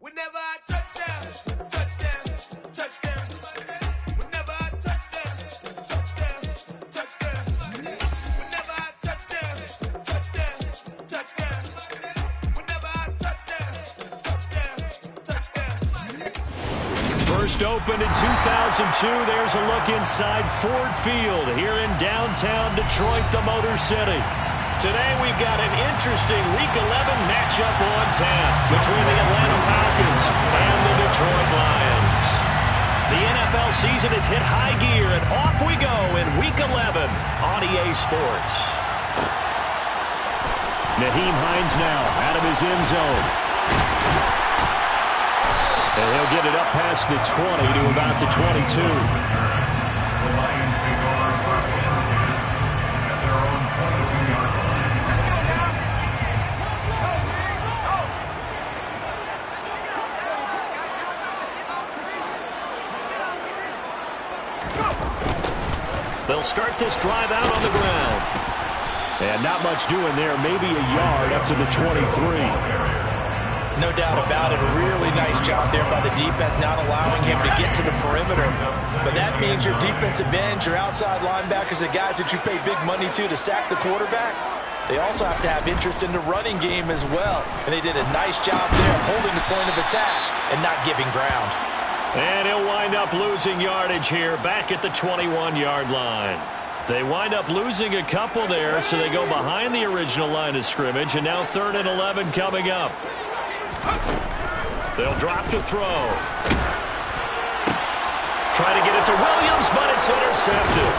First opened in 2002. There's a look inside Ford Field here in downtown Detroit, the Motor City. Today we've got an interesting Week 11 matchup on tap between the Atlanta Falcons and the Detroit Lions. The NFL season has hit high gear, and off we go in Week 11 on EA Sports. Nyheim Hines now out of his end zone. And he'll get it up past the 20 to about the 22. The Lions take over first and 10 at their own 22-yard line. They'll start this drive out on the ground. And not much doing there, maybe a yard up to the 23. No doubt about it. A really nice job there by the defense, not allowing him to get to the perimeter. But that means your defensive ends, your outside linebackers, the guys that you pay big money to sack the quarterback, they also have to have interest in the running game as well. And they did a nice job there of holding the point of attack and not giving ground. And he'll wind up losing yardage here back at the 21-yard line. They wind up losing a couple there, so they go behind the original line of scrimmage, and now 3rd and 11 coming up. They'll drop to throw. Try to get it to Williams, but it's intercepted.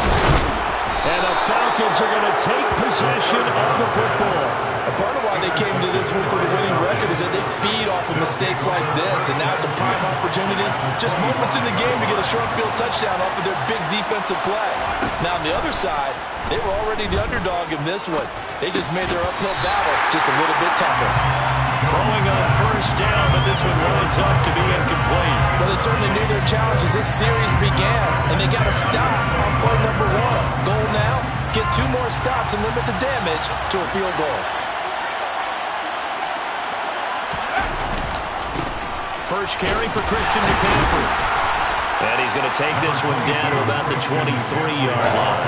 And the Falcons are going to take possession of the football. A part of why they came to this week with a winning record is that they feed off of mistakes like this, and now it's a prime opportunity, just moments in the game, to get a short field touchdown off of their big defensive play. Now on the other side, they were already the underdog in this one. They just made their uphill battle just a little bit tougher. Throwing on first down, but this one winds up to be incomplete. Well, they certainly knew their challenge as this series began, and they got to stop on play number 1. Goal now, get 2 more stops and limit the damage to a field goal. First carry for Christian McCaffrey. And he's going to take this one down to about the 23-yard line.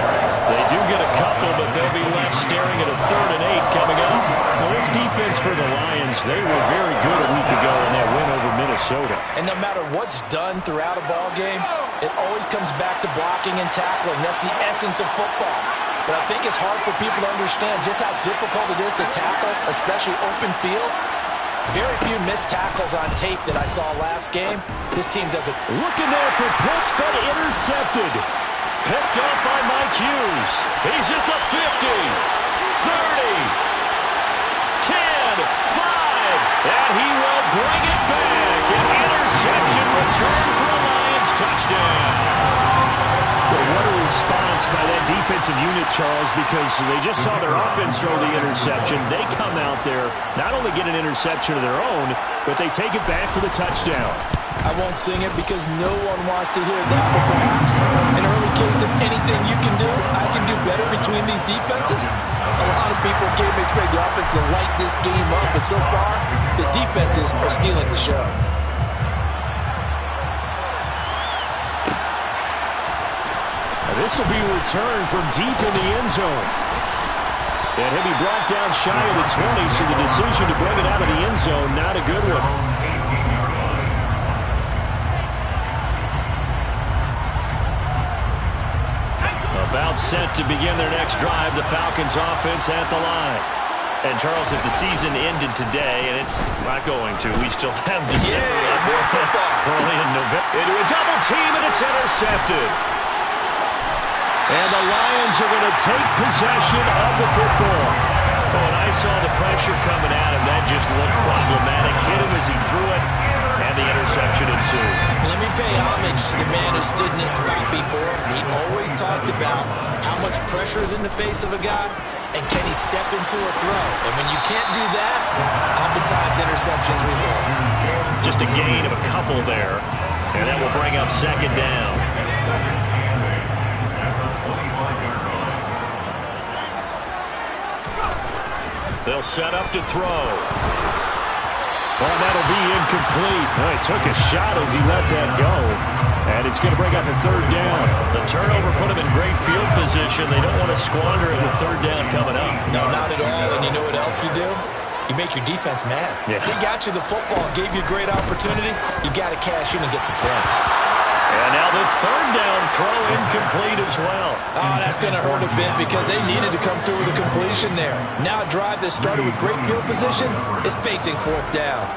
They do get a couple, but they'll be left staring at a 3rd and 8 coming up. Well, this defense for the Lions, they were very good a week ago in that win over Minnesota. And no matter what's done throughout a ball game, it always comes back to blocking and tackling. That's the essence of football. But I think it's hard for people to understand just how difficult it is to tackle, especially open field. Very few missed tackles on tape that I saw last game. This team doesn't. Looking there for Pitts, but intercepted. Picked up by Mike Hughes. He's at the 50, 30, 10, 5, and he will bring it back. An interception return for a Lions touchdown. Well, what a response by that defensive unit, Charles, because they just saw their offense throw the interception. They come out there, not only get an interception of their own, but they take it back for the touchdown. I won't sing it because no one wants to hear that, but perhaps an early case of anything you can do, I can do better between these defenses. A lot of people came to expect the offense to light this game up, but so far, the defenses are stealing the show. This will be returned from deep in the end zone. And he'll be brought down shy of the 20, so the decision to bring it out of the end zone, not a good one. About set to begin their next drive, the Falcons offense at the line. And Charles, if the season ended today, and it's not going to, we still have December early in November. Into a double team, and it's intercepted. And the Lions are going to take possession of the football. Oh, and I saw the pressure coming at him. That just looked problematic. Hit him as he threw it, and the interception ensued. Let me pay homage to the man who stood in this spot before. He always talked about how much pressure is in the face of a guy, and can he step into a throw. And when you can't do that, oftentimes interceptions result. Just a gain of a couple there, and that will bring up 2nd down. They'll set up to throw. Oh, that'll be incomplete. Oh, he took a shot as he let that go. And it's going to bring up a third down. The turnover put him in great field position. They don't want to squander it with third down coming up. No, not at all. And you know what else you do? You make your defense mad. Yeah. They got you the football, gave you a great opportunity. You got to cash in and get some points. And now the third down throw incomplete as well. Oh, that's going to hurt a bit because they needed to come through with a completion there. Now a drive that started with great field position is facing fourth down.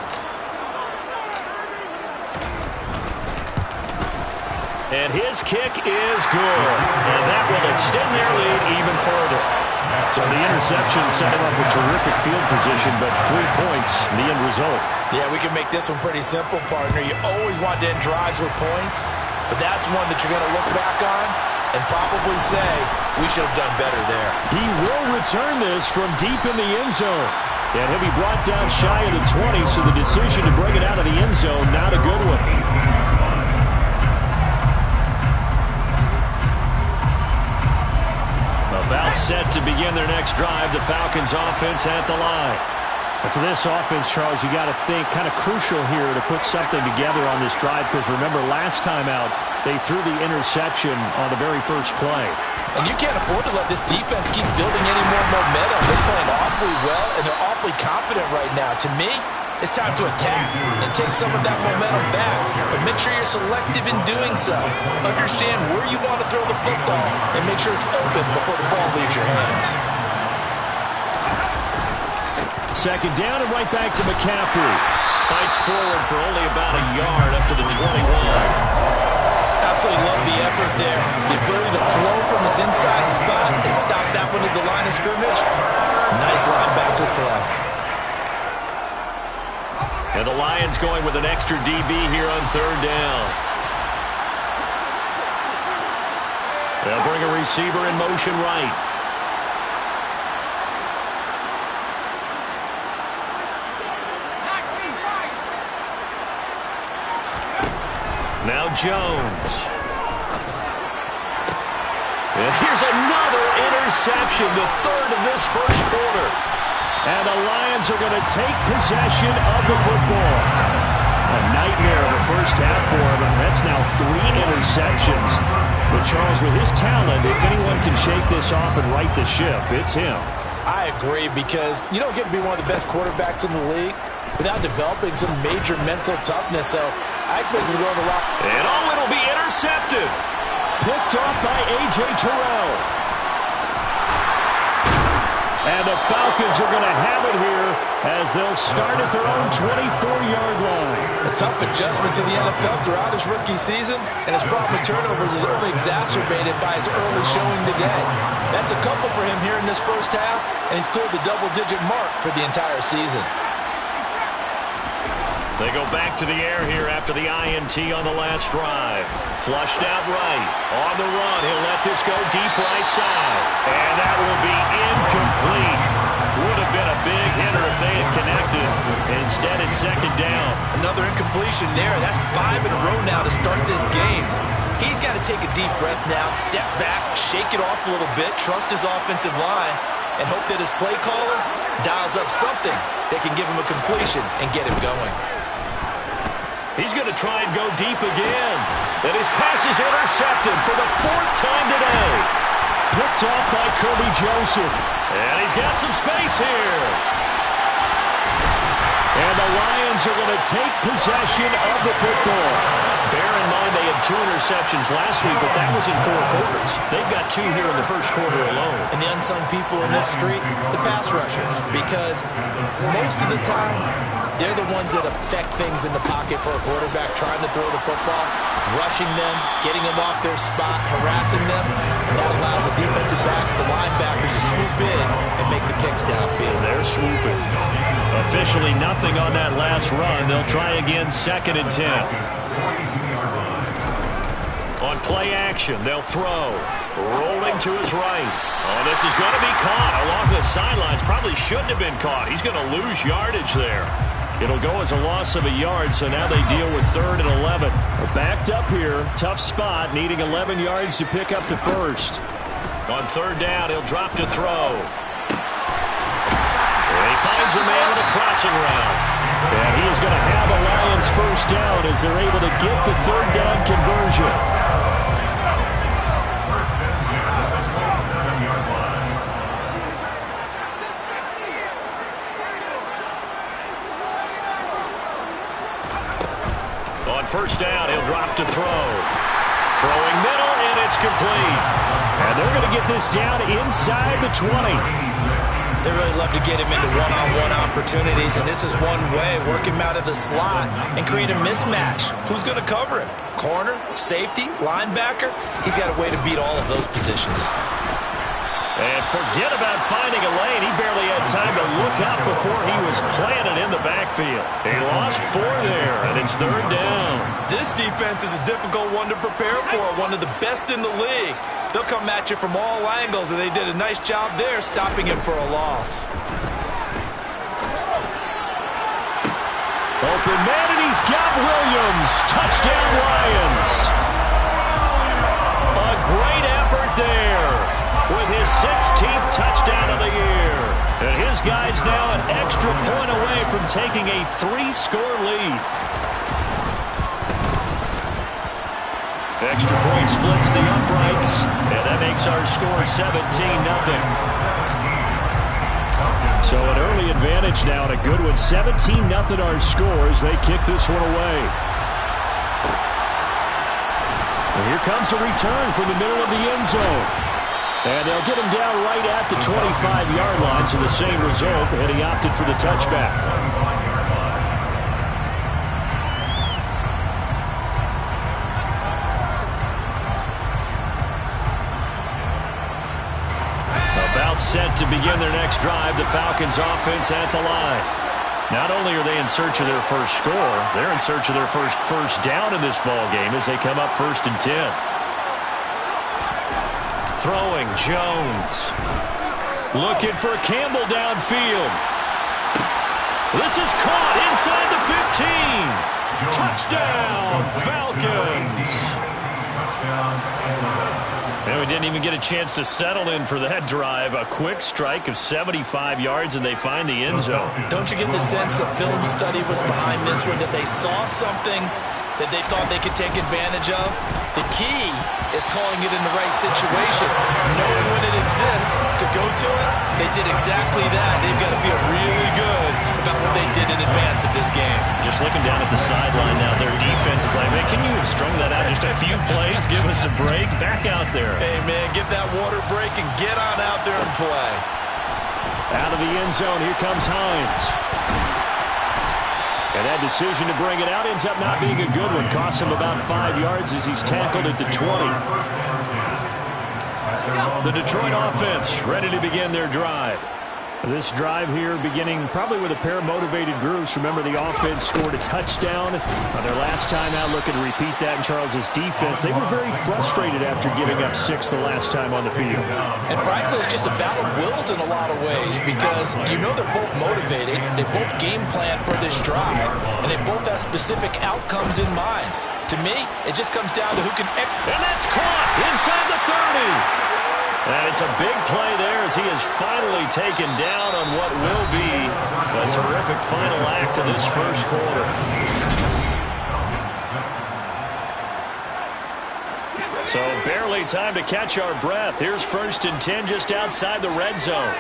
And his kick is good. And that will extend their lead even further. So the interception set him up with terrific field position, but 3 points, the end result. Yeah, we can make this one pretty simple, partner. You always want to end drives with points, but that's one that you're going to look back on and probably say, we should have done better there. He will return this from deep in the end zone. And he'll be brought down shy of the 20, so the decision to bring it out of the end zone, not a good one. About set to begin their next drive, the Falcons offense at the line. And for this offense, Charles, you got to think kind of crucial here to put something together on this drive, because remember last time out, they threw the interception on the very first play. And you can't afford to let this defense keep building any more momentum. They're playing awfully well, and they're awfully confident right now. To me, it's time to attack and take some of that momentum back. But make sure you're selective in doing so. Understand where you want to throw the football and make sure it's open before the ball leaves your hands. Second down and right back to McCaffrey. Fights forward for only about a yard up to the 21. Absolutely love the effort there. The ability to flow from his inside spot and stop that one at the line of scrimmage. Nice linebacker play. And the Lions going with an extra DB here on third down. They'll bring a receiver in motion right. Now Jones. And here's another interception, the third of this first quarter. And the Lions are going to take possession of the football. A nightmare of a first half for him. That's now 3 interceptions. But Charles, with his talent, if anyone can shake this off and right the ship, it's him. I agree, because you don't get to be one of the best quarterbacks in the league without developing some major mental toughness. So I expect him to go on the rock. And it'll be intercepted. Picked off by A.J. Terrell. And the Falcons are going to have it here as they'll start at their own 24-yard line. A tough adjustment to the NFL throughout his rookie season, and his problem with turnovers is only exacerbated by his early showing today. That's a couple for him here in this first half, and he's cleared the double-digit mark for the entire season. They go back to the air here after the INT on the last drive. Flushed out right. On the run, he'll let this go deep right side. And that will be incomplete. Would have been a big hitter if they had connected. Instead, it's second down. Another incompletion there. That's 5 in a row now to start this game. He's got to take a deep breath now, step back, shake it off a little bit, trust his offensive line, and hope that his play caller dials up something that can give him a completion and get him going. He's going to try and go deep again. And his pass is intercepted for the 4th time today. Picked off by Kirby Joseph. And he's got some space here. And the Lions are going to take possession of the football. Bear in mind they had 2 interceptions last week, but that was in 4 quarters. They've got 2 here in the first quarter alone. And the unsung people in this streak, the pass rushers, because most of the time, they're the ones that affect things in the pocket for a quarterback trying to throw the football, rushing them, getting them off their spot, harassing them, and that allows the defensive backs, the linebackers, to swoop in and make the picks downfield. They're swooping. Officially nothing on that last run. They'll try again, 2nd and 10. On play action, they'll throw. Rolling to his right. Oh, this is going to be caught along the sidelines. Probably shouldn't have been caught. He's going to lose yardage there. It'll go as a loss of a yard, so now they deal with 3rd and 11. They're backed up here. Tough spot, needing 11 yards to pick up the first. On 3rd down, he'll drop to throw. And he finds finds a man with a crossing route. And he is going to have a Lions first down as they're able to get the third down conversion. First and 10 at the 27-yard line. On first down, he'll drop to throw. Throwing middle, and it's complete. And they're going to get this down inside the 20. They really love to get him into one-on-one opportunities, and this is one way. Work him out of the slot and create a mismatch. Who's going to cover him? Corner, safety, linebacker? He's got a way to beat all of those positions. And forget about finding a lane. He barely had time to look up before he was planted in the backfield. He lost 4 there, and it's third down. This defense is a difficult one to prepare for, one of the best in the league. They'll come at you from all angles, and they did a nice job there stopping him for a loss. Open man, and he's got Williams. Touchdown, Lions. A great effort there with his 16th touchdown of the year. And his guy's now an extra point away from taking a 3-score lead. Extra point splits the uprights, and that makes our score 17-0. So an early advantage now, and a good one. 17-0 our scores. They kick this one away. And here comes a return from the middle of the end zone. And they'll get him down right at the 25-yard line, so the same result, and he opted for the touchback. Set to begin their next drive, the Falcons offense at the line. Not only are they in search of their first score, they're in search of their first down in this ball game as they come up 1st and 10. Throwing, Jones. Looking for Campbell downfield. This is caught inside the 15. Touchdown, Falcons. And we didn't even get a chance to settle in for that drive. A quick strike of 75 yards, and they find the end zone. Don't you get the sense that film study was behind this one, that they saw something that they thought they could take advantage of? The key is calling it in the right situation. Knowing when it exists to go to it, they did exactly that. They've got to feel really good about what they did in advance of this game. Just looking down at the sideline now, their defense is like, man, can you have strung that out just a few plays? Give us a break. Back out there. Hey, man, get that water break and get on out there and play. Out of the end zone, here comes Hines. And that decision to bring it out ends up not being a good one. Costs him about 5 yards as he's tackled at the 20. The Detroit offense ready to begin their drive. This drive here beginning probably with a pair of motivated groups. Remember, the offense scored a touchdown on their last time out, looking to repeat that in Charles's defense. They were very frustrated after giving up 6 the last time on the field. And frankly, it's just a battle of wills in a lot of ways because you know they're both motivated. They both game plan for this drive, and they both have specific outcomes in mind. To me, it just comes down to who can execute. And that's caught inside the 30. And it's a big play there as he is finally taken down on what will be a terrific final act of this first quarter. So barely time to catch our breath. Here's 1st and 10 just outside the red zone.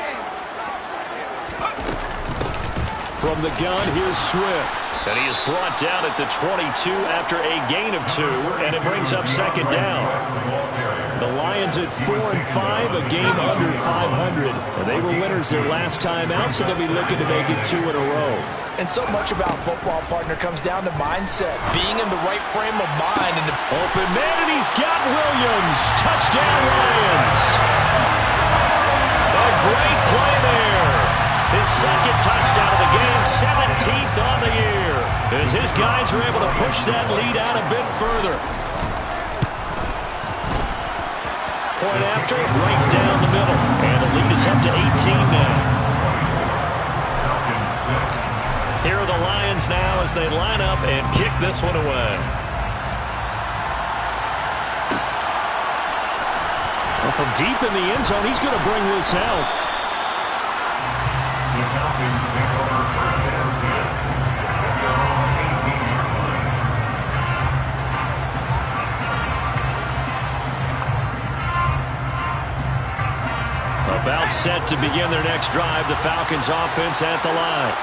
From the gun, here's Swift. And he is brought down at the 22 after a gain of 2, and it brings up 2nd down. The Lions at 4-5, a game under 500. And they were winners their last time out, so they'll be looking to make it 2 in a row. And so much about football, partner, comes down to mindset, being in the right frame of mind. And open man, and he's got Williams. Touchdown, Lions. A great play there. His 2nd touchdown of the game, 17th on the year. As his guys are able to push that lead out a bit further. Point after, right down the middle. And the lead is up to 18 now. Here are the Lions now as they line up and kick this one away. Well, from deep in the end zone, he's going to bring this out. The Falcons take over set to begin their next drive. The Falcons offense at the line.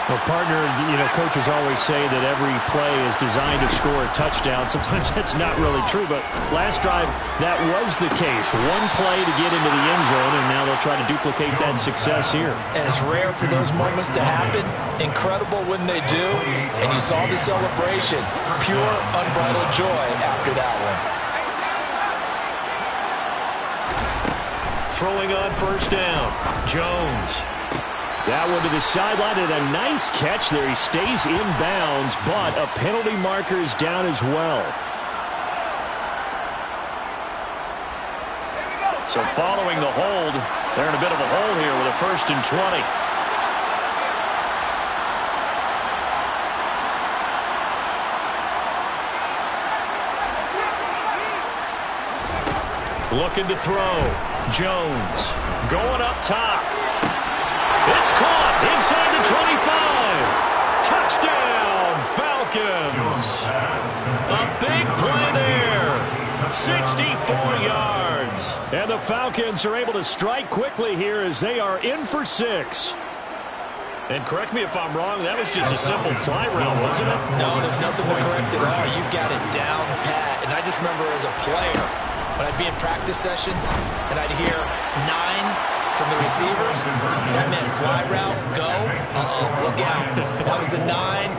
Well, partner, coaches always say that every play is designed to score a touchdown. Sometimes that's not really true, but last drive, that was the case. One play to get into the end zone, and now they'll try to duplicate that success here. And it's rare for those moments to happen. Incredible when they do. And you saw the celebration. Pure, unbridled joy after that one. Throwing on first down, Jones. That one to the sideline, and a nice catch there. He stays in bounds, but a penalty marker is down as well. So following the hold, they're in a bit of a hole here with a 1st and 20. Looking to throw. Jones going up top. It's caught inside the 25. Touchdown, Falcons. A big play there. 64 yards. And the Falcons are able to strike quickly here as they are in for 6. And correct me if I'm wrong, that was just a simple fly route, wasn't it? No, there's nothing to correct at all. You've got it down pat. And I just remember as a player, when I'd be in practice sessions and I'd hear 9 from the receivers, that meant fly route, go, look out. That was the 9,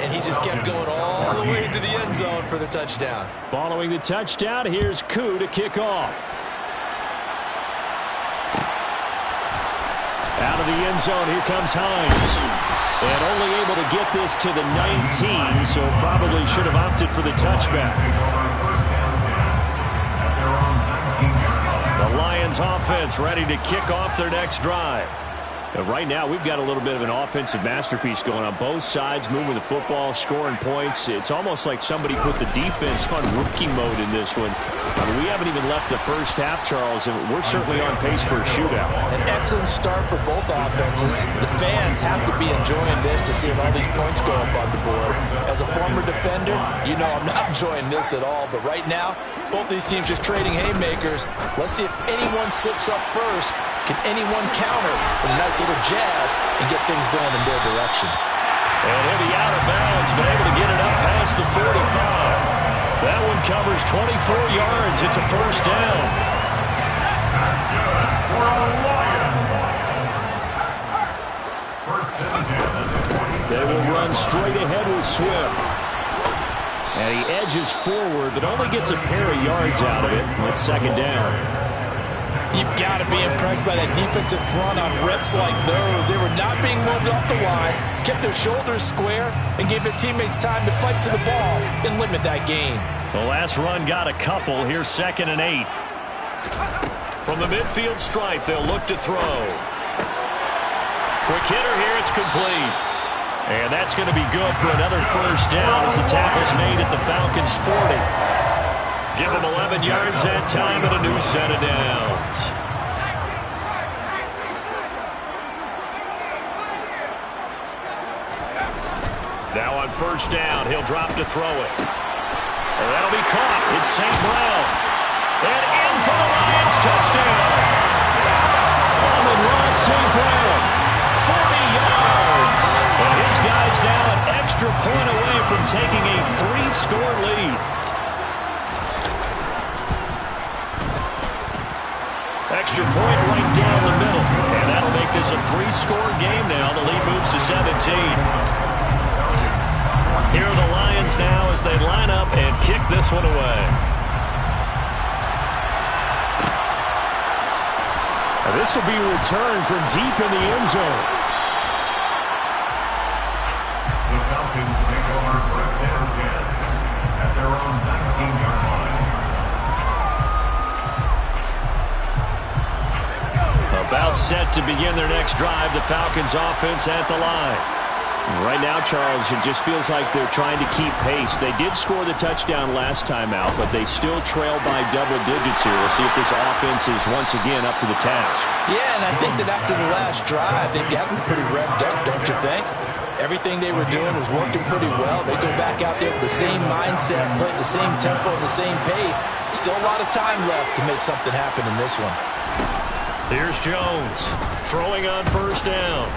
and he just kept going all the way into the end zone for the touchdown. Following the touchdown, here's Koo to kick off. Out of the end zone, here comes Hines. And only able to get this to the 19, so probably should have opted for the touchback. The Lions offense ready to kick off their next drive. And right now, we've got a little bit of an offensive masterpiece going on. Both sides moving the football, scoring points. It's almost like somebody put the defense on rookie mode in this one. I mean, we haven't even left the first half, Charles, and we're certainly on pace for a shootout. An excellent start for both offenses. The fans have to be enjoying this to see all these points go up on the board. As a former defender, you know I'm not enjoying this at all. But right now, both these teams just trading haymakers. Let's see if anyone slips up first. Can anyone counter with a nice little jab and get things going in their direction? And he'll be out of bounds, but able to get it up past the 45. That one covers 24 yards. It's a first down. That's good for the Lions. First and 10. They will run straight ahead with Swift. And he edges forward, but only gets a pair of yards out of it. And it's second down. You've got to be impressed by that defensive front on reps like those. They were not being moved off the line, kept their shoulders square, and gave their teammates time to fight to the ball and limit that gain. The last run got a couple. Here's 2nd and 8. From the midfield stripe, they'll look to throw. Quick hitter here. It's complete. And that's going to be good for another first down as the tackle's made at the Falcons' 40. Give them 11 yards that time and a new set of downs. Now on first down, he'll drop to throw it. And that'll be caught. It's St. Brown. And in for the Lions, touchdown. Amon-Ra St. Brown. 40 yards. And his guy's now an extra point away from taking a 3-score lead. Extra point right down the middle. And that'll make this a 3-score game now. The lead moves to 17. Here are the Lions now as they line up and kick this one away. Now this will be a return from deep in the end zone. The Falcons take over first and 10 at their own 19-yard line. About set to begin their next drive. The Falcons offense at the line. Right now, Charles, it just feels like they're trying to keep pace. They did score the touchdown last time out, but they still trail by double digits here. We'll see if this offense is once again up to the task. Yeah, and I think that after the last drive, they've gotten pretty revved up, don't you think? Everything they were doing was working pretty well. They go back out there with the same mindset, play the same tempo, and the same pace. Still a lot of time left to make something happen in this one. Here's Jones throwing on first down.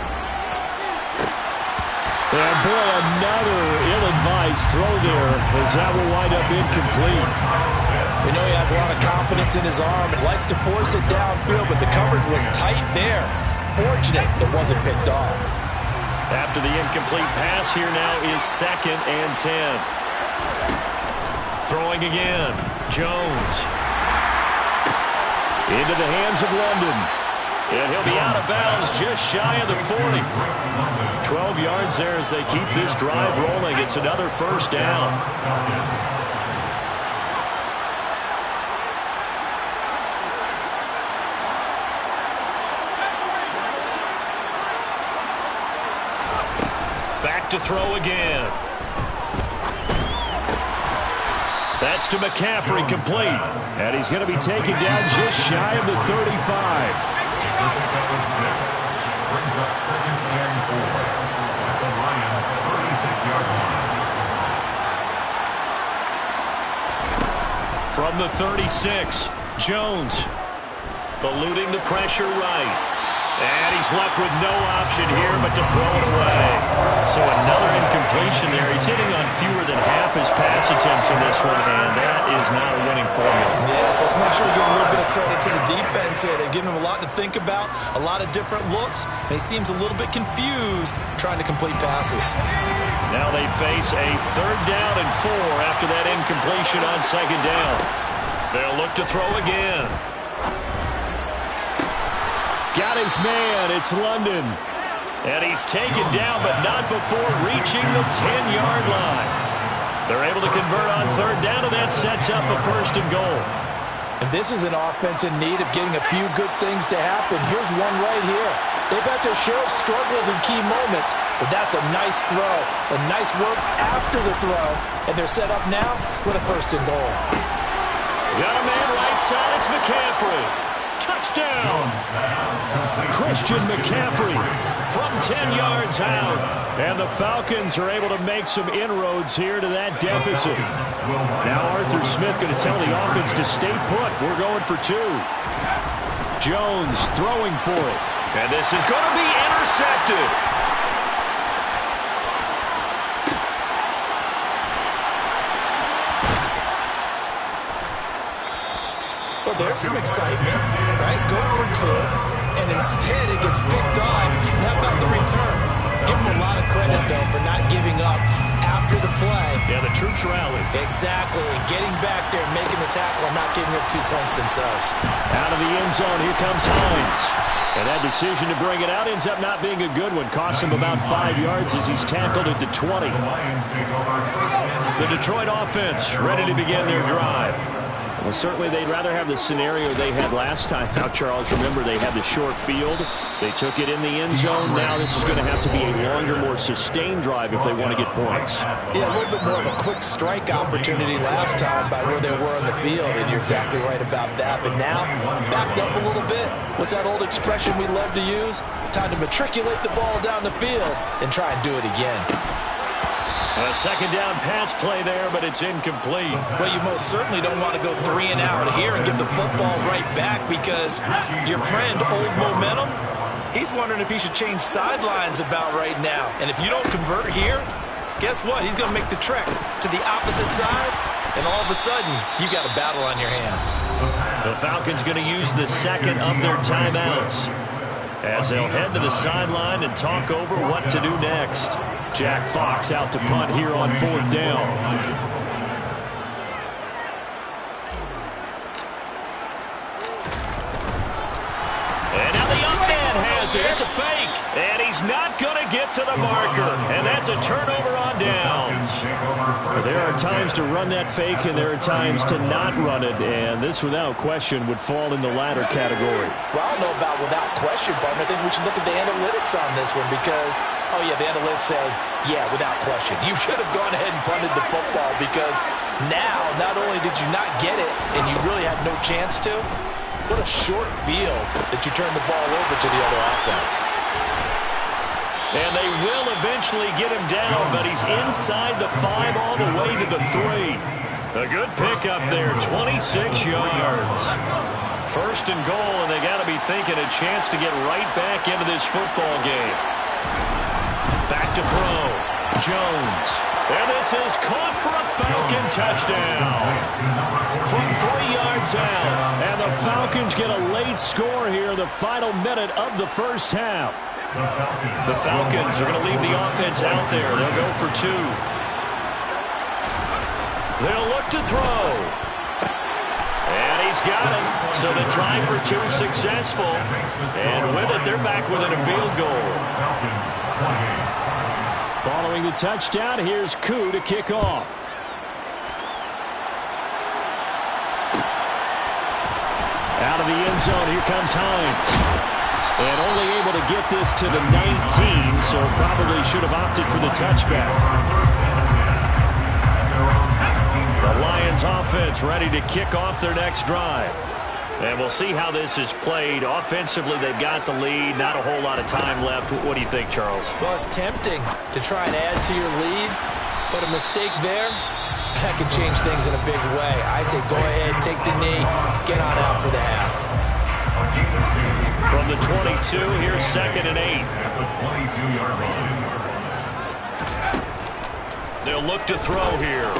And boy, another ill-advised throw there as that will wind up incomplete. We know he has a lot of confidence in his arm and likes to force it downfield, but the coverage was tight there. Fortunate it wasn't picked off. After the incomplete pass, here now is 2nd and 10. Throwing again, Jones. Into the hands of London. And he'll be out of bounds just shy of the 40. 12 yards there as they keep this drive rolling. It's another first down. Back to throw again. That's to McCaffrey, complete. And he's going to be taken down just shy of the 35. Brings up 2nd and 4 at the Lions' 36-yard line. From the 36, Jones eluding the pressure right. And he's left with no option here but to throw it away. So another incompletion there. He's hitting on fewer than half his pass attempts in this one, and that is not a winning formula. Yes, let's make sure we give a little bit of credit to the defense here. They've given him a lot to think about, a lot of different looks, and he seems a little bit confused trying to complete passes. Now they face a 3rd down and 4 after that incompletion on 2nd down. They'll look to throw again. Got his man. It's London. And he's taken down, but not before reaching the 10-yard line. They're able to convert on 3rd down, and that sets up a 1st and goal. And this is an offense in need of getting a few good things to happen. Here's one right here. They've had their share of struggles in key moments, but that's a nice throw. And nice work after the throw. And they're set up now with a 1st and goal. Got a man right side. It's McCaffrey. Touchdown! Christian McCaffrey from 10 yards out. And the Falcons are able to make some inroads here to that deficit. Now Arthur Smith going to tell the offense to stay put. We're going for 2. Jones throwing for it. And this is going to be intercepted. Well, there's some excitement, right? Go for 2, and instead it gets picked off. Now about the return. Give him a lot of credit, though, for not giving up after the play. Yeah, the troops rallied. Exactly, and getting back there and making the tackle and not giving up 2 points themselves. Out of the end zone, here comes Hines. And that decision to bring it out ends up not being a good one. Cost him about 5 yards as he's tackled at the 20. The Detroit offense ready to begin their drive. Well, certainly they'd rather have the scenario they had last time. Now, Charles, remember they had the short field. They took it in the end zone. Now this is going to have to be a longer, more sustained drive if they want to get points. Yeah, a little bit more of a quick strike opportunity last time by where they were on the field, and you're exactly right about that. But now, backed up a little bit. What's that old expression we love to use? Time to matriculate the ball down the field and try and do it again. A 2nd down pass play there, but it's incomplete. Well, you most certainly don't want to go 3 and out here and give the football right back because your friend, Old Momentum, he's wondering if he should change sidelines about right now. And if you don't convert here, guess what? He's going to make the trek to the opposite side, and all of a sudden, you've got a battle on your hands. The Falcons going to use the 2nd of their timeouts as they'll head to the sideline and talk over what to do next. Jack Fox out to punt here on 4th down. And now the young man has it. It's a fake. And he's not going to get to the marker. And that's a turnover on downs. There are times to run that fake, and there are times to not run it. And this, without question, would fall in the latter category. Well, I don't know about without question, partner. I think we should look at the analytics on this one because, oh, yeah, the analytics say, yeah, without question. You should have gone ahead and punted the football because now, not only did you not get it and you really had no chance to, what a short field that you turned the ball over to the other offense. And they will eventually get him down, but he's inside the 5 all the way to the 3. A good pickup there, 26 yards. First and goal, and they got to be thinking a chance to get right back into this football game. Back to throw. Jones. And this is caught for a Falcon touchdown. From 3 yards out. And the Falcons get a late score here in the final minute of the first half. The Falcons are going to leave the offense out there. They'll go for 2. They'll look to throw. And he's got him. So the try for 2 successful. And with it, they're back within a field goal. Following the touchdown, here's Koo to kick off. Out of the end zone, here comes Hines. And only able to get this to the 19, so probably should have opted for the touchback. The Lions offense ready to kick off their next drive. And we'll see how this is played. Offensively, they've got the lead. Not a whole lot of time left. What do you think, Charles? Well, it's tempting to try and add to your lead, but a mistake there, that could change things in a big way. I say go ahead, take the knee, get on out for the half. From the 22, here's 2nd and 8. At the 22-yard line. They'll look to throw here.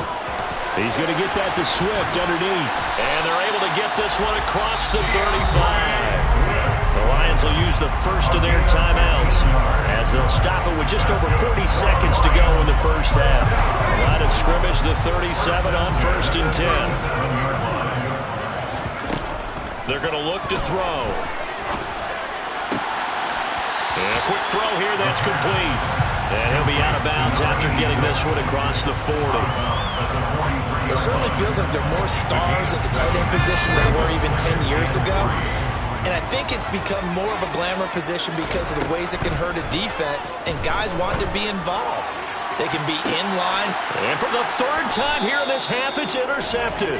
He's going to get that to Swift underneath. And they're able to get this one across the 35. The Lions will use the first of their timeouts as they'll stop it with just over 40 seconds to go in the first half. Line of scrimmage, the 37 on 1st and 10. They're going to look to throw. And a quick throw here, that's complete. And he'll be out of bounds after getting this one across the 40. It certainly feels like there are more stars at the tight end position than there were even 10 years ago. And I think it's become more of a glamour position because of the ways it can hurt a defense, and guys want to be involved. They can be in line. And for the 3rd time here in this half, it's intercepted.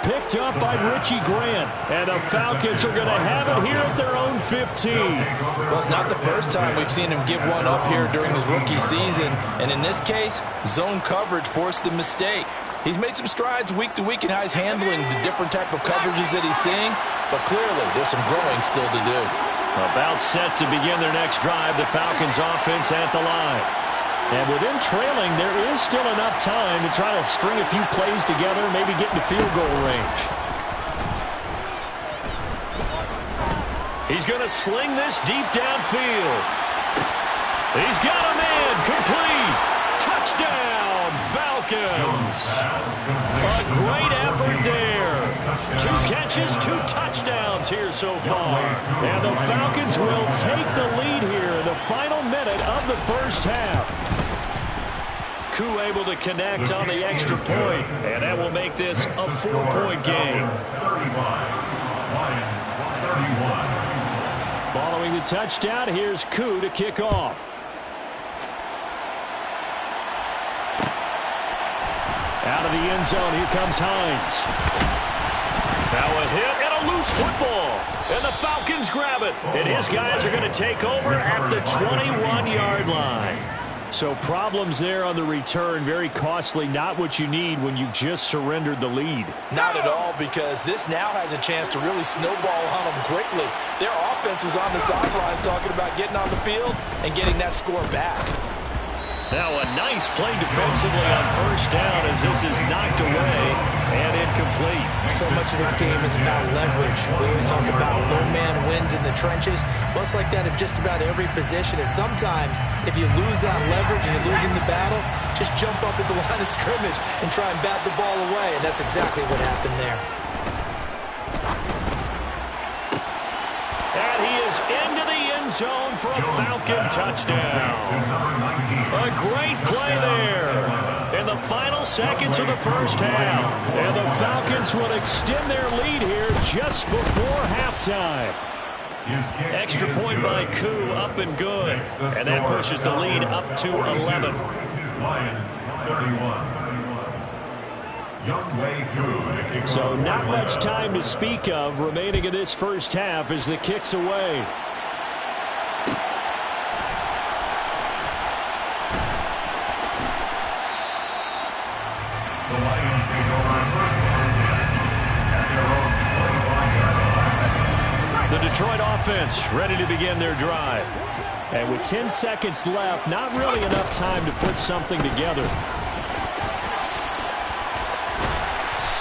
Picked up by Richie Grant. And the Falcons are going to have it here at their own 15. Well, it's not the first time we've seen him give one up here during his rookie season. And in this case, zone coverage forced the mistake. He's made some strides week to week in how he's handling the different type of coverages that he's seeing. But clearly, there's some growing still to do. About set to begin their next drive, the Falcons offense at the line. And with him trailing, there is still enough time to try to string a few plays together, maybe get into field goal range. He's going to sling this deep downfield. He's got a man complete. Touchdown, Falcons. A great effort there. 2 catches, 2 touchdowns here so far. And the Falcons will take the lead here in the final minute of the first half. Koo able to connect on the extra point, and that will make this a 4-point game. 35. Lions 31. Following the touchdown, here's Koo to kick off. Out of the end zone, here comes Hines. Now a hit and a loose football. And the Falcons grab it. And his guys are going to take over at the 21-yard line. So problems there on the return, very costly, not what you need when you've just surrendered the lead. Not at all, because this now has a chance to really snowball on them quickly. Their offense was on the sidelines talking about getting on the field and getting that score back. Now a nice play defensively on first down as this is knocked away and incomplete. So much of this game is about leverage. We always talk about low man wins in the trenches. Well, it's like that in just about every position. And sometimes if you lose that leverage and you're losing the battle, just jump up at the line of scrimmage and try and bat the ball away. And that's exactly what happened there. And he is into the end zone for a Falcon touchdown. A great play there in the final seconds of the first half. And the Falcons will extend their lead here just before halftime. Extra point by Koo, up and good. And that pushes the lead up to 11. Lions 31. So not much time to speak of remaining in this first half as the kick's away. The Lions take over first and 10 at their own 25-yard line. The Detroit offense ready to begin their drive. And with 10 seconds left, not really enough time to put something together.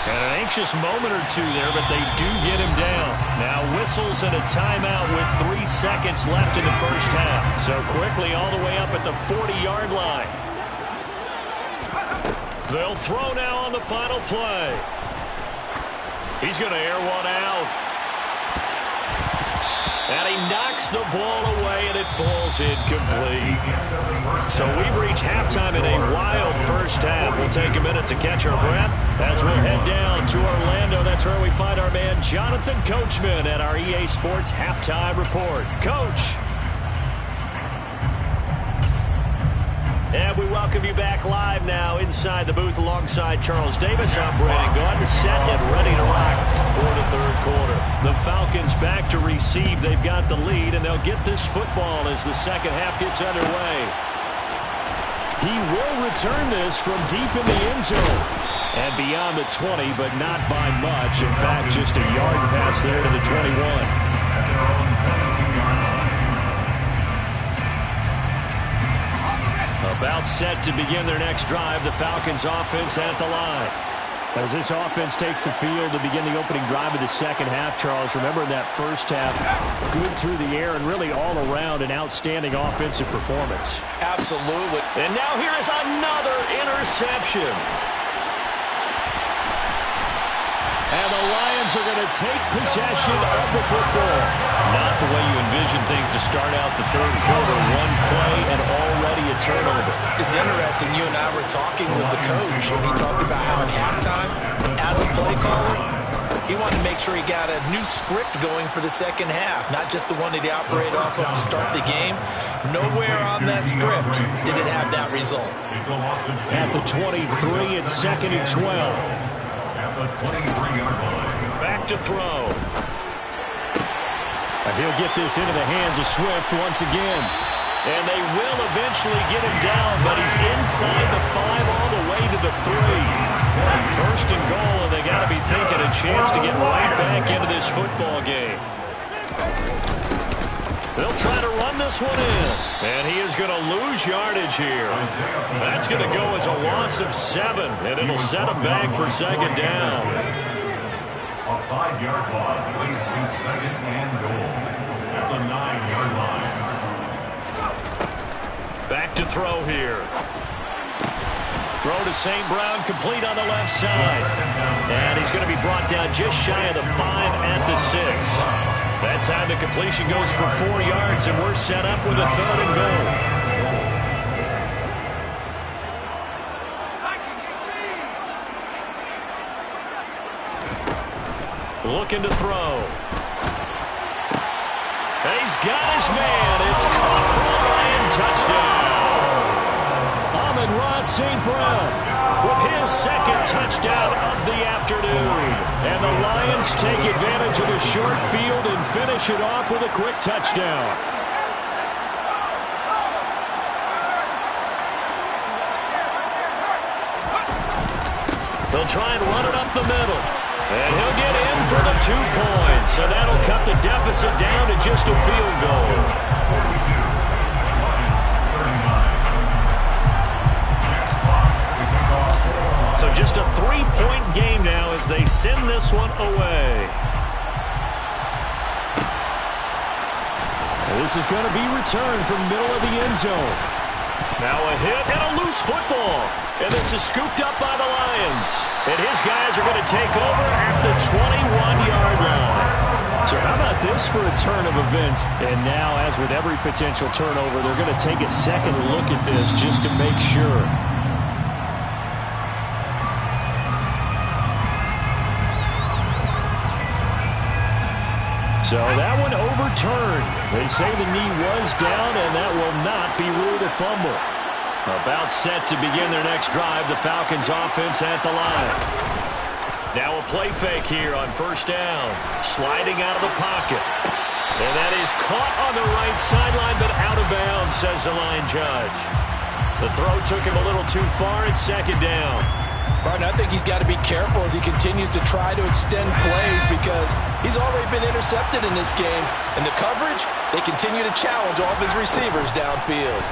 And an anxious moment or two there, but they do get him down. Now whistles and a timeout with 3 seconds left in the first half. So quickly all the way up at the 40-yard line. They'll throw now on the final play. He's going to air one out. And he knocks the ball away, and it falls incomplete. So we've reached halftime in a wild first half. We'll take a minute to catch our breath as we'll head down to Orlando. That's where we find our man Jonathan Coachman at our EA Sports Halftime Report. Coach. And we welcome you back live now inside the booth alongside Charles Davis. I'm Brandon Gaudin, set and ready to rock for the third quarter. The Falcons back to receive. They've got the lead, and they'll get this football as the second half gets underway. He will return this from deep in the end zone. And beyond the 20, but not by much. In fact, just a yard pass there to the 21. About set to begin their next drive, the Falcons offense at the line. As this offense takes the field to begin the opening drive of the second half, Charles, remember in that first half, good through the air and really all around an outstanding offensive performance. Absolutely. And now here is another interception. And the Lions are going to take possession of the football. Not the way you envision things to start out the third quarter. One play and already a turnover. It's interesting. You and I were talking with the coach, and he talked about how at halftime, as a play caller, he wanted to make sure he got a new script going for the second half, not just the one that he operated off of to start the game. Nowhere on that script did it have that result. At the 23, it's 2nd and 12. The 23-yard line. Back to throw. And he'll get this into the hands of Swift once again. And they will eventually get him down, but he's inside the 5 all the way to the 3. First and goal, and they got to be thinking a chance to get right back into this football game. They'll try to run this one in. And he is going to lose yardage here. That's going to go as a loss of 7, and it'll set him back for second down. A 5-yard loss leads to second and goal at the 9-yard line. Back to throw here. Throw to St. Brown, complete on the left side. And he's going to be brought down just shy of the 5 at the 6. That time the completion goes for 4 yards, and we're set up with a 3rd and goal. Looking to throw. And he's got his man. It's caught for a Lion touchdown. Amon-Ra St. Brown with his second touchdown of the afternoon. And the Lions take advantage of the short field and finish it off with a quick touchdown. They'll try and run it up the middle. And he'll get in for the 2 points. And that'll cut the deficit down to just a field goal. So just a 3-point game now as they send this one away. This is going to be returned from middle of the end zone. Now a hit and a loose football. And this is scooped up by the Lions. And his guys are going to take over at the 21-yard line. So how about this for a turn of events? And now, as with every potential turnover, they're going to take a second look at this just to make sure. So that one overturned. They say the knee was down, and that will not be ruled a fumble. About set to begin their next drive, the Falcons offense at the line. Now a play fake here on first down. Sliding out of the pocket. And that is caught on the right sideline, but out of bounds, says the line judge. The throw took him a little too far. It's second down. Partner, I think he's got to be careful as he continues to try to extend plays because he's already been intercepted in this game. And the coverage, they continue to challenge all of his receivers downfield.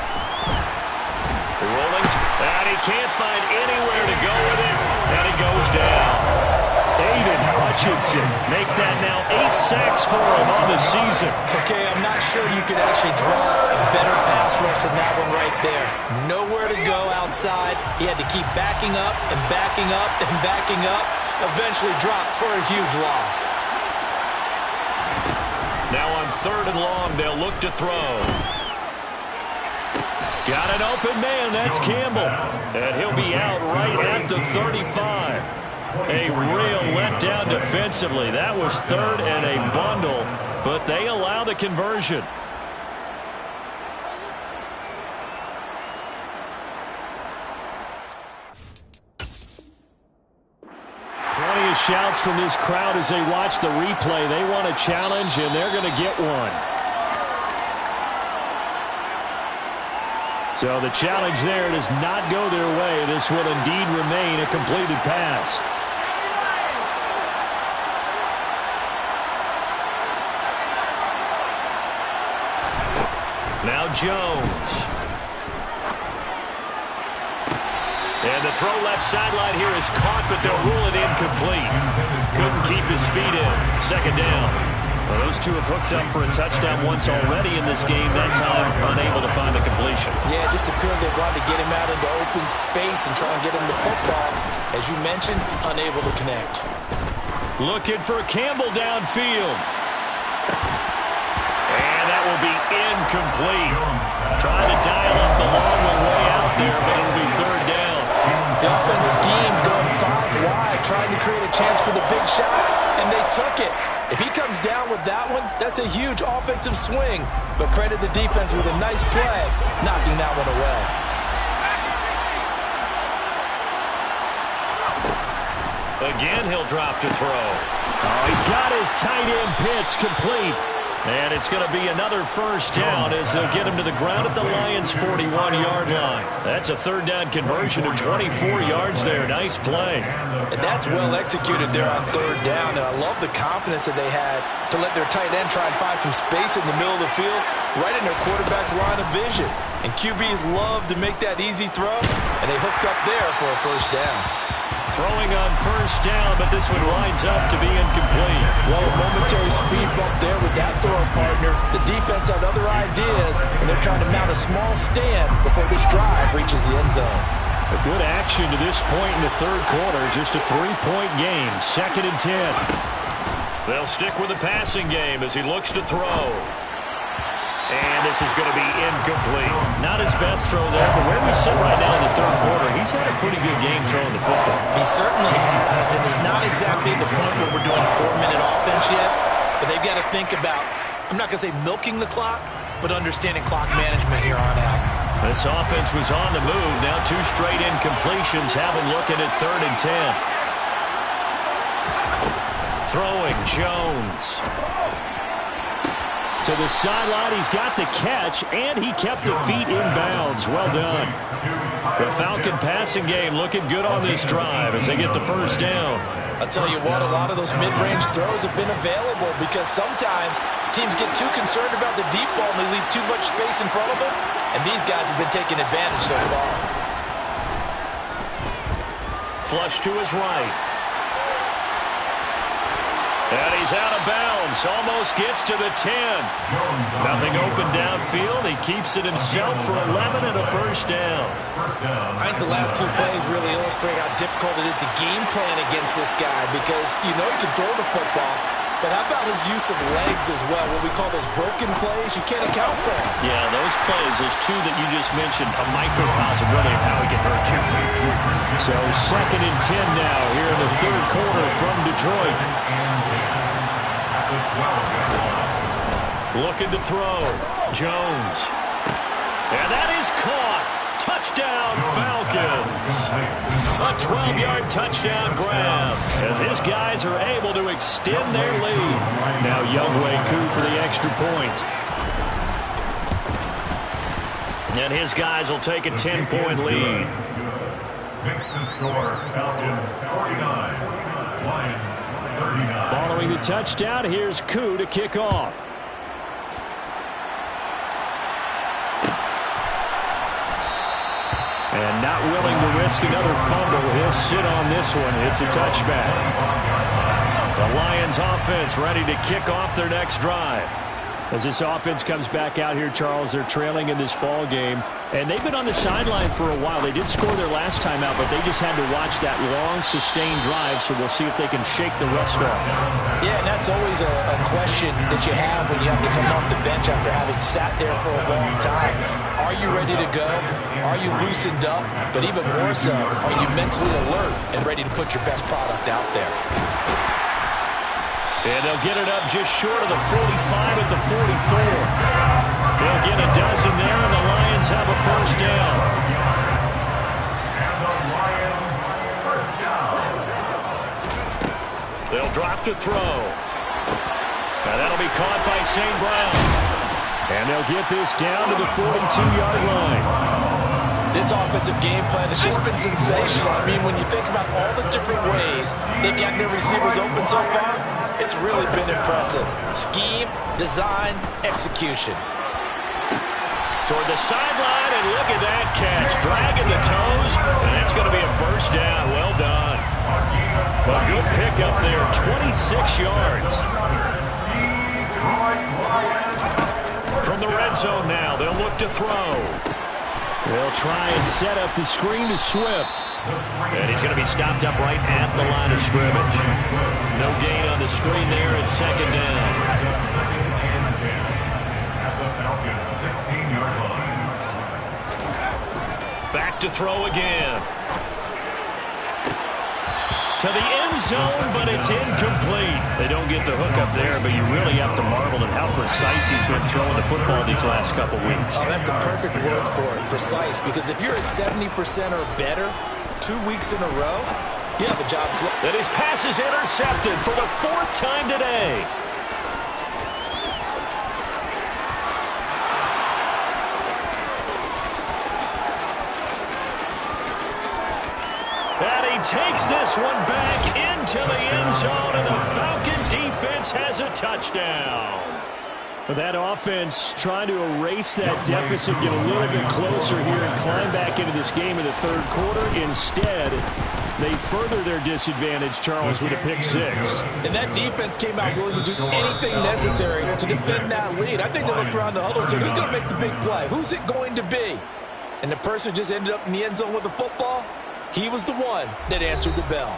Rolling, and he can't find anywhere to go with it, and he goes down. Aiden Hutchinson make that now 8 sacks for him on the season. Okay, I'm not sure you could actually draw a better pass rush than that one right there. Nowhere to go outside. He had to keep backing up and backing up and backing up. Eventually dropped for a huge loss. Now on 3rd and long, they'll look to throw. Got an open man, that's Campbell. And he'll be out right at the 35. A real letdown defensively. That was 3rd and a bundle, but they allow the conversion. Plenty of shouts from this crowd as they watch the replay. They want a challenge, and they're going to get one. So the challenge there does not go their way. This will indeed remain a completed pass. Now Jones. And the throw left sideline here is caught, but they'll rule it incomplete. Couldn't keep his feet in. 2nd down. Well, those two have hooked up for a touchdown once already in this game. That time, unable to find the completion. Yeah, it just appeared they wanted to get him out into open space and try and get him the football. As you mentioned, unable to connect. Looking for Campbell downfield. And that will be incomplete. Trying to dial up the long one way out there, but it'll be 3rd down. The offense schemed going 5 wide, trying to create a chance for the big shot, and they took it. If he comes down with that one, that's a huge offensive swing. But credit the defense with a nice play, knocking that one away. Again, he'll drop to throw. Oh, he's got his tight end pitch complete. And it's going to be another 1st down as they'll get him to the ground at the Lions' 41-yard line. That's a 3rd down conversion of 24 yards there. Nice play. And that's well executed there on 3rd down. And I love the confidence that they had to let their tight end try and find some space in the middle of the field, right in their quarterback's line of vision. And QBs love to make that easy throw, and they hooked up there for a 1st down. Throwing on 1st down, but this one winds up to be incomplete. Well, a momentary speed bump there with that throw partner. The defense had other ideas, and they're trying to mount a small stand before this drive reaches the end zone. A good action to this point in the 3rd quarter. Just a 3-point game. 2nd and 10. They'll stick with the passing game as he looks to throw. And this is going to be incomplete. Not his best throw there, but where we sit right now in the 3rd quarter, he's had a pretty good game throwing the football. He certainly has, and it's not exactly the point where we're doing 4-minute offense yet, but they've got to think about, I'm not going to say milking the clock, but understanding clock management here on out. This offense was on the move. Now 2 straight incompletions have him looking at 3rd and 10. Throwing Jones. To the sideline, he's got the catch, and he kept the feet in bounds. Well done. The Falcon passing game looking good on this drive as they get the 1st down. I'll tell you what, a lot of those mid-range throws have been available because sometimes teams get too concerned about the deep ball and they leave too much space in front of them, and these guys have been taking advantage so far. Flush to his right. And he's out of bounds. Almost gets to the 10. Nothing open downfield. He keeps it himself for 11 and a 1st down. I think the last 2 plays really illustrate how difficult it is to game plan against this guy because you know he can throw the football, but how about his use of legs as well? What we call those broken plays, you can't account for them. Yeah, those plays, those 2 that you just mentioned, a microcosm really of how he can hurt you. So 2nd and 10 now here in the 3rd quarter from Detroit. Looking to throw. Jones. And that is caught. Touchdown, Falcons. A 12-yard touchdown grab as his guys are able to extend their lead. Now Younghoe Koo for the extra point. And his guys will take a 10-point lead. Makes the score Falcons 49, Lions 39. Following the touchdown, here's Koo to kick off. And not willing to risk another fumble. He'll sit on this one. It's a touchback. The Lions offense ready to kick off their next drive. As this offense comes back out here, Charles, they're trailing in this ball game. And they've been on the sideline for a while. They did score their last time out, but they just had to watch that long, sustained drive, so we'll see if they can shake the rust off. Yeah, and that's always a question that you have when you have to come off the bench after having sat there for a long time. Are you ready to go? Are you loosened up? But even more so, are you mentally alert and ready to put your best product out there? And they'll get it up just short of the 45 at the 44. They'll get a dozen there, and the Lions have a first down. And the Lions first down. They'll drop to throw. And that'll be caught by St. Brown. And they'll get this down to the 42-yard line. This offensive game plan has just been sensational. I mean, when you think about all the different ways they get their receivers open so far, it's really been impressive. Scheme, design, execution. Toward the sideline, and look at that catch. Dragging the toes, and that's going to be a first down. Well done. A good pickup there, 26 yards. From the red zone now, they'll look to throw. They'll try and set up the screen to Swift. And he's going to be stopped up right at the line of scrimmage. No gain on the screen there, and second down. Second and 10 at the Falcons 16-yard line. Back to throw again. To the end zone, but it's incomplete. They don't get the hook up there, but you really have to marvel at how precise he's been throwing the football these last couple weeks. Oh, that's the perfect word for it, precise, because if you're at 70% or better 2 weeks in a row, yeah, the job's... And his pass is intercepted for the 4th time today. And he takes this one back into the end zone, and the Falcon defense has a touchdown. That offense trying to erase that deficit, get a little bit closer here, and climb back into this game in the third quarter. Instead, they further their disadvantage, Charles, with a pick six. And that defense came out willing to do anything necessary to defend that lead. I think they looked around the huddle and said, who's going to make the big play? Who's it going to be? And the person just ended up in the end zone with the football. He was the one that answered the bell.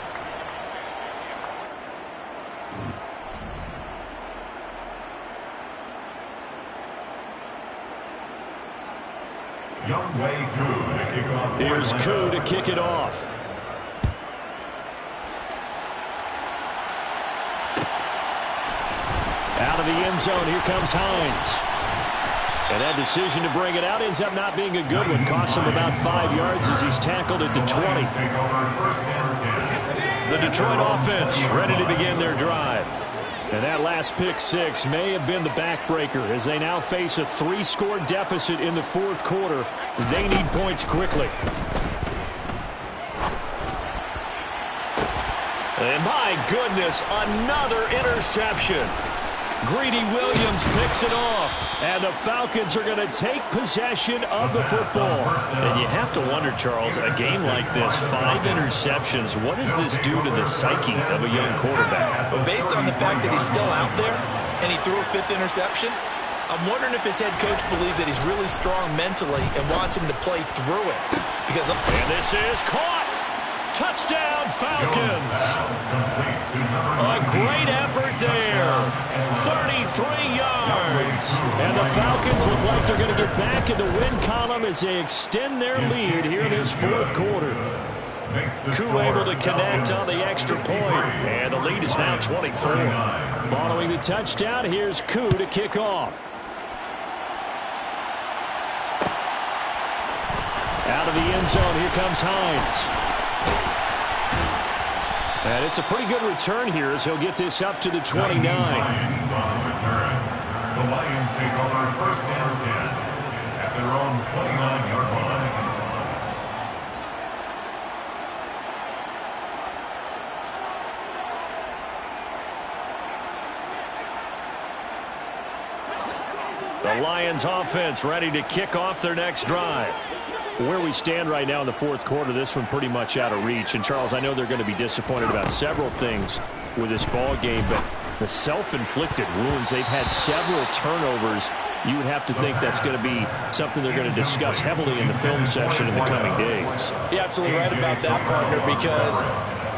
Here's Koo to kick it off. Out of the end zone, here comes Hines. And that decision to bring it out ends up not being a good one. Costs him about 5 yards as he's tackled at the 20. The Detroit offense ready to begin their drive. And that last pick six may have been the backbreaker as they now face a 3-score deficit in the fourth quarter. They need points quickly. And my goodness, another interception. Greedy Williams picks it off, and the Falcons are going to take possession of the football. And you have to wonder, Charles, a game like this, 5 interceptions, what does this do to the psyche of a young quarterback? But based on the fact that he's still out there and he threw a 5th interception, I'm wondering if his head coach believes that he's really strong mentally and wants him to play through it. And this is caught. Touchdown, Falcons. A great effort there. 33 yards. And the Falcons look like they're going to get back in the win column as they extend their lead here in this fourth quarter. Koo able to connect on the extra point. And the lead is now 24. Following the touchdown, here's Koo to kick off. Out of the end zone, here comes Hines. And it's a pretty good return here as he'll get this up to the 29. The Lions take over first and 10 at their own 29-yard line. The Lions offense ready to kick off their next drive. Where we stand right now in the fourth quarter, this one pretty much out of reach. And, Charles, I know they're going to be disappointed about several things with this ball game, but the self-inflicted wounds, they've had several turnovers. You would have to think that's going to be something they're going to discuss heavily in the film session in the coming days. You're absolutely right about that, partner, because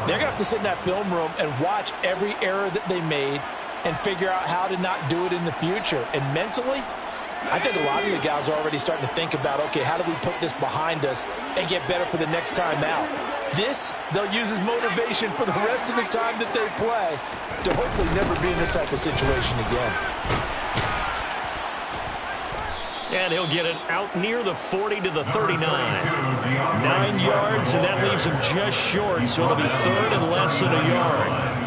they're going to have to sit in that film room and watch every error that they made and figure out how to not do it in the future. And mentally, I think a lot of the guys are already starting to think about, okay, how do we put this behind us and get better for the next time out? This, they'll use as motivation for the rest of the time that they play to hopefully never be in this type of situation again. And he'll get it out near the 40 to the 39. 9 yards, and that leaves him just short, so it'll be third and less than a yard.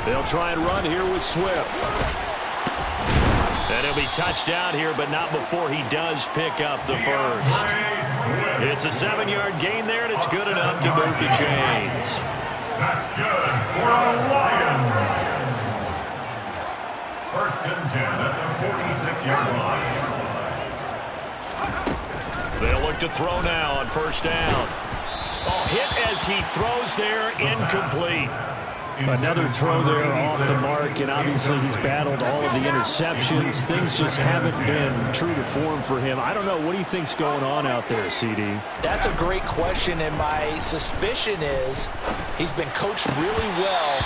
They'll try and run here with Swift. And he'll be touched out here, but not before he does pick up the first. It's a 7-yard gain there, and it's good enough to move the chains. That's good for the Lions. First and 10 at the 46-yard line. They'll look to throw now on first down. Oh, hit as he throws there, incomplete. Another throw there off the mark, and obviously he's battled all of the interceptions. Things just haven't been true to form for him. I don't know. What do you think's going on out there, CD? That's a great question, and my suspicion is he's been coached really well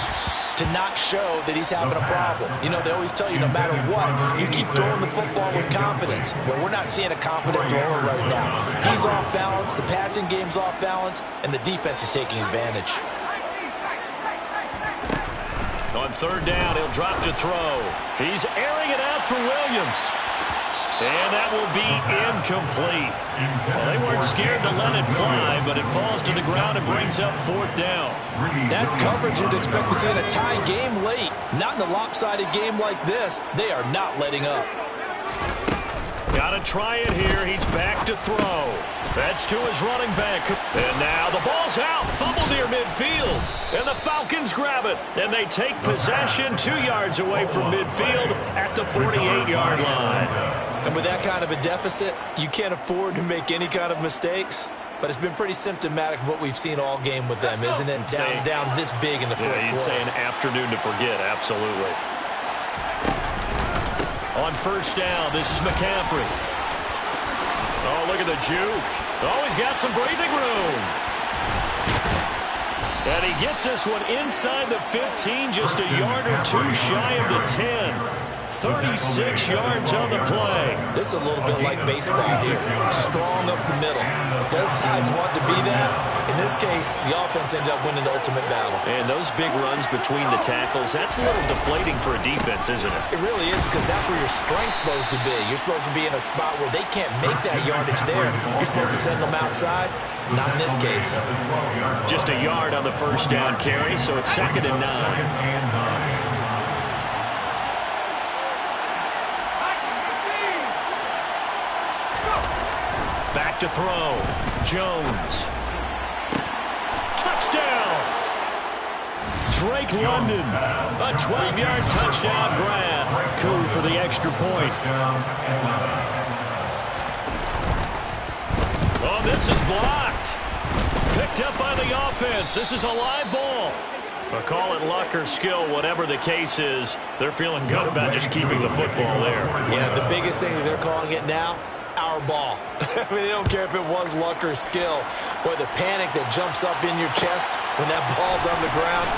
to not show that he's having a problem. You know, they always tell you no matter what, you keep throwing the football with confidence. Well, we're not seeing a confident thrower right now. He's off balance, the passing game's off balance, and the defense is taking advantage. On third down, he'll drop to throw. He's airing it out for Williams. And that will be incomplete. Well, they weren't scared to let it fly, but it falls to the ground and brings up fourth down. That's coverage you'd expect to see in a tie game late. Not in a lopsided game like this. They are not letting up. Got to try it here. He's back to throw. That's to his running back. And now the ball's out. Fumble near midfield. And the Falcons grab it. And they take possession 2 yards away from midfield at the 48-yard line. And with that kind of a deficit, you can't afford to make any kind of mistakes. But it's been pretty symptomatic of what we've seen all game with them, isn't it? Down this big in the fourth quarter. You'd say an afternoon to forget, absolutely. On first down, this is McCaffrey. Oh, look at the juke. Oh, he's got some breathing room. And he gets this one inside the 15, just a yard or two shy of the 10. 36 yards on the play. This is a little bit like baseball here. Strong up the middle. Both sides want to be that. In this case, the offense ended up winning the ultimate battle. And those big runs between the tackles, that's a little deflating for a defense, isn't it? It really is, because that's where your strength's supposed to be. You're supposed to be in a spot where they can't make that yardage there. You're supposed to send them outside. Not in this case. Just a yard on the first down carry, so it's 2nd and 9. Back to throw. Jones. Touchdown! Drake London. A 12-yard touchdown grab. Cool for the extra point. Oh, this is blocked. Picked up by the offense. This is a live ball. But call it luck or skill, whatever the case is, they're feeling good about just keeping the football there. Yeah, the biggest thing that they're calling it now, our ball. I mean, they don't care if it was luck or skill. Boy, the panic that jumps up in your chest when that ball's on the ground,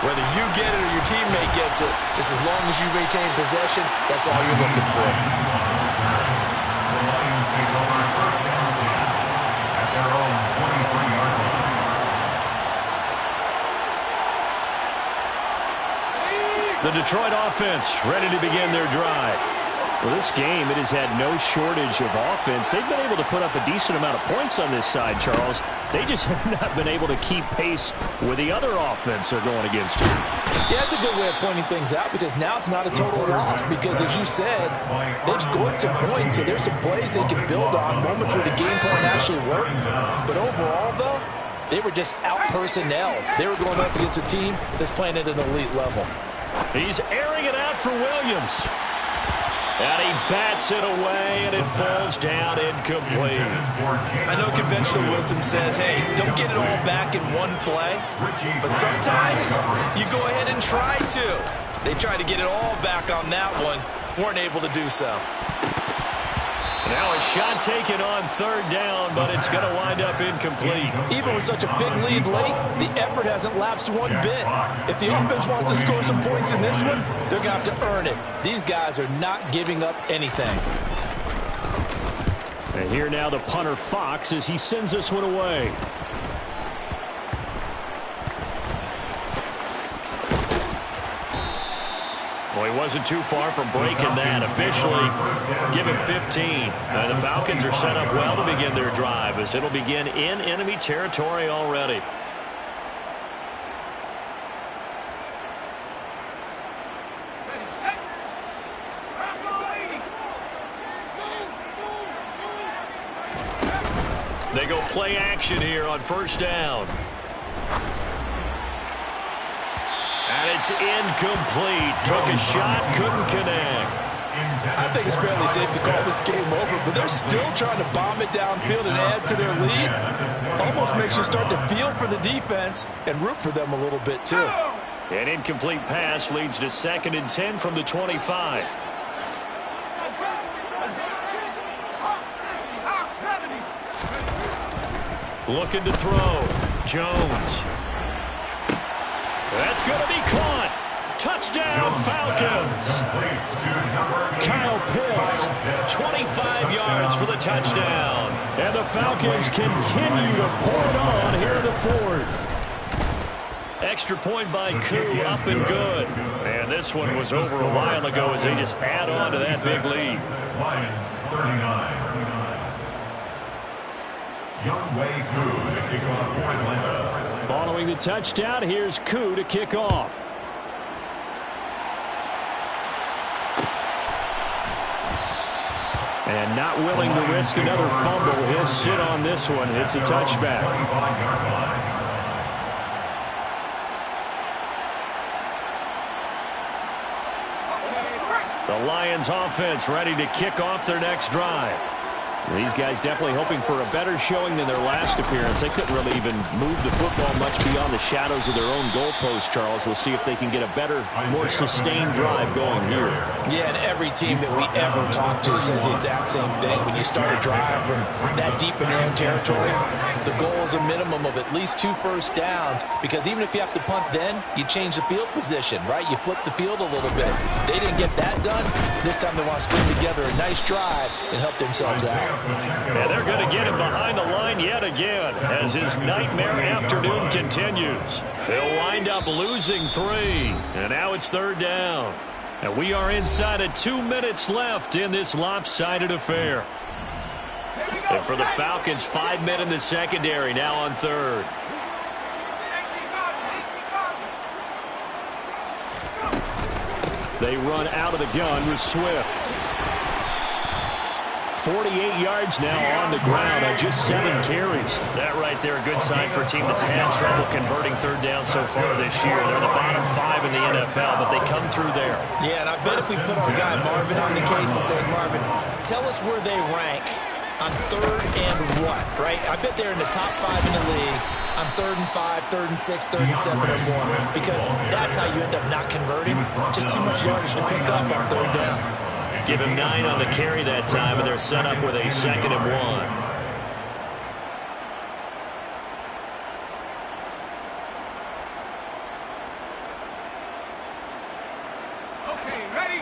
whether you get it or your teammate gets it, just as long as you retain possession, that's all you're looking for. The Lions take over first down 10 at their own 23-yard line. The Detroit offense ready to begin their drive. Well, this game, it has had no shortage of offense. They've been able to put up a decent amount of points on this side, Charles. They just have not been able to keep pace with the other offense they're going against. Yeah, that's a good way of pointing things out, because now it's not a total loss, because as you said, they've scored some points, so there's some plays they can build on, moments where the game plan actually worked. But overall, though, They were just out personnel. They were going up against a team that's playing at an elite level. He's airing it out for Williams. And he bats it away, and it falls down incomplete. I know conventional wisdom says, hey, don't get it all back in one play. But sometimes you go ahead and try to. They tried to get it all back on that one. Weren't able to do so. Now a shot taken on third down, but it's going to wind up incomplete. Even with such a big lead late, the effort hasn't lapsed one bit. If the offense wants to score some points in this one, they're going to have to earn it. These guys are not giving up anything. And here now the punter Fox as he sends this one away. Well, he wasn't too far from breaking that. Officially, give him 15. The Falcons are set up well to begin their drive as it'll begin in enemy territory already. They go play action here on first down. And it's incomplete. Took a shot, couldn't connect. I think it's fairly safe to call this game over, but they're still trying to bomb it downfield and add to their lead. Almost makes you start to feel for the defense and root for them a little bit, too. An incomplete pass leads to 2nd and 10 from the 25. Looking to throw. Jones. That's going to be caught. Touchdown, Falcons. Kyle Pitts, 25 yards for the touchdown. And the Falcons continue to pour it on here in the fourth. Extra point by Koo, up and good. And this one was over a while ago as they just add on to that big lead. Lions 39. Youngway Koo to kick off for Atlanta. Following the touchdown, here's Koo to kick off. And not willing to risk another fumble, he'll sit on this one. It's a touchback. The Lions offense ready to kick off their next drive. These guys definitely hoping for a better showing than their last appearance. They couldn't really even move the football much beyond the shadows of their own goalpost, Charles. We'll see if they can get a better, more sustained drive going here. Yeah, and every team that we ever talk to says the exact same thing. When you start a drive from that deep in your own territory, the goal is a minimum of at least 2 first downs, because even if you have to punt then, you change the field position, right? You flip the field a little bit. They didn't get that done. This time they want to string together a nice drive and help themselves out. And they're going to get him behind the line yet again as his nightmare afternoon continues. They'll wind up losing 3. And now it's 3rd down. And we are inside of 2 minutes left in this lopsided affair. And for the Falcons, 5 men in the secondary now on 3rd. They run out of the gun with Swift. 48 yards now on the ground on just 7 carries. That right there, a good sign for a team that's had trouble converting 3rd down so far this year. They're the bottom 5 in the NFL, but they come through there. Yeah, and I bet if we put our guy Marvin on the case and say, Marvin, tell us where they rank on 3rd and what, right? I bet they're in the top 5 in the league on 3rd and 5, 3rd and 6, 3rd and 7 or more, because that's how you end up not converting. Just too much yardage to pick up on 3rd down. Give him 9 on the carry that time, and they're set up with a 2nd and 1. Okay, ready?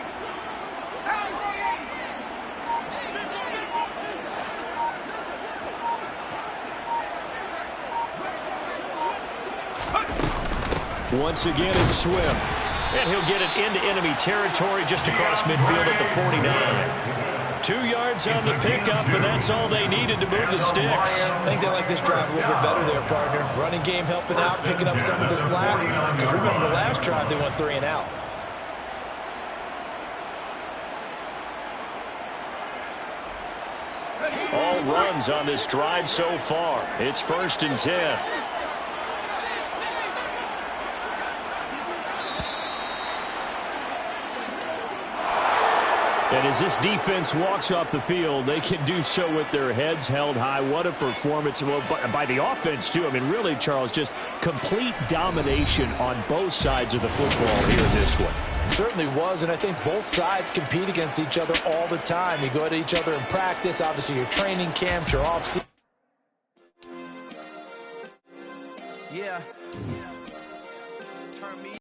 Once again, it's Swift. And he'll get it into enemy territory just across midfield at the 49. 2 yards on the pickup, and that's all they needed to move the sticks. I think they like this drive a little bit better there, partner. Running game helping out, picking up some of the slack. Because remember, the last drive, they went 3 and out. All runs on this drive so far. It's 1st and 10. And as this defense walks off the field, they can do so with their heads held high. What a performance by the offense, too. I mean, really, Charles, just complete domination on both sides of the football here in this one. Certainly was, and I think both sides compete against each other all the time. You go at each other in practice, obviously your training camps, your off-season. Yeah.